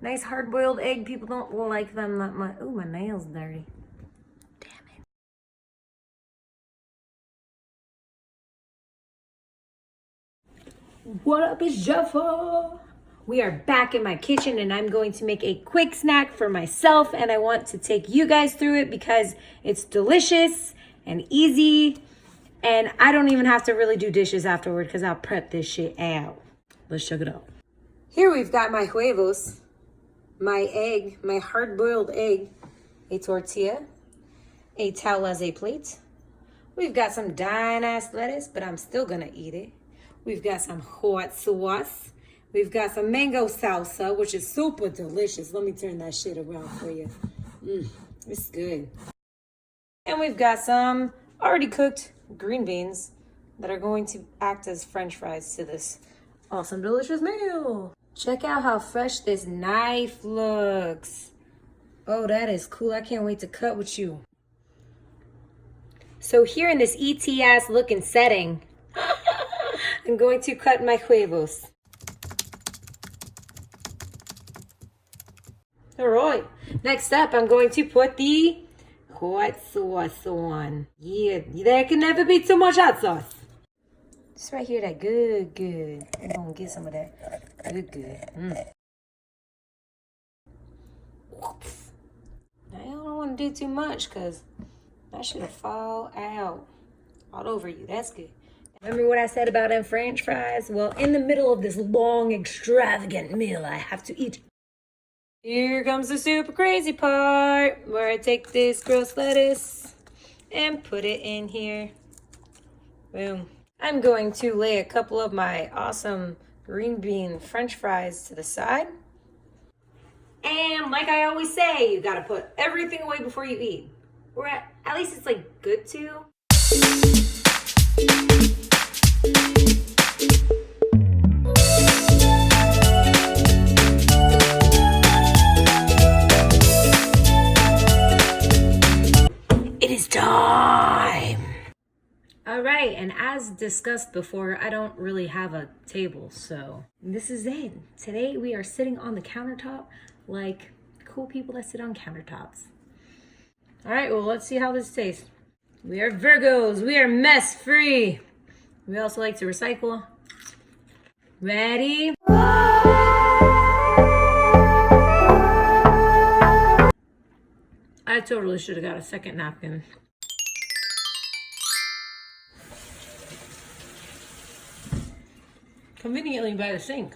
Nice hard-boiled egg. People don't like them that much. Ooh, my nail's dirty. Damn it. What up, it's Jepha. We are back in my kitchen and I'm going to make a quick snack for myself, and I want to take you guys through it because it's delicious and easy, and I don't even have to really do dishes afterward because I'll prep this shit out. Let's check it out. Here we've got my huevos, my egg, my hard-boiled egg, a tortilla, a towel plate. We've got some dying-ass lettuce, but I'm still gonna eat it. We've got some hot sauce. We've got some mango salsa, which is super delicious. Let me turn that shit around for you. It's good. And we've got some already cooked green beans that are going to act as French fries to this awesome, delicious meal. Check out how fresh this knife looks. Oh, that is cool. I can't wait to cut with you. So here in this ET-ass looking setting, I'm going to cut my huevos. All right, next up, I'm going to put the hot sauce on. Yeah, there can never be too much hot sauce. Just right here, that good. I'm gonna get some of that good. I don't want to do too much because that should fall out all over you. That's good. Remember what I said about them French fries? Well, in the middle of this long, extravagant meal, I have to eat. Here comes the super crazy part where I take this gross lettuce and put it in here. Boom. I'm going to lay a couple of my awesome green bean French fries to the side. And like I always say, you gotta put everything away before you eat. Or at least it's like good to. It is time! Alright, and as discussed before, I don't really have a table, so this is it. Today we are sitting on the countertop like cool people that sit on countertops. Alright, well, let's see how this tastes. We are Virgos, we are mess free. We also like to recycle. Ready? I totally should have got a second napkin. Conveniently by the sink.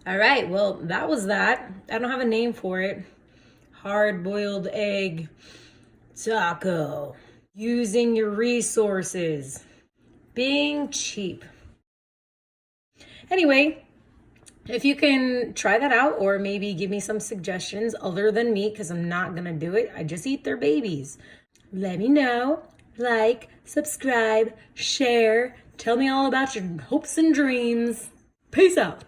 All right, well, that was that. I don't have a name for it. Hard-boiled egg taco. Using your resources. Being cheap. Anyway, if you can try that out or maybe give me some suggestions other than meat, because I'm not going to do it. I just eat their babies. Let me know. Like, subscribe, share. Tell me all about your hopes and dreams. Peace out.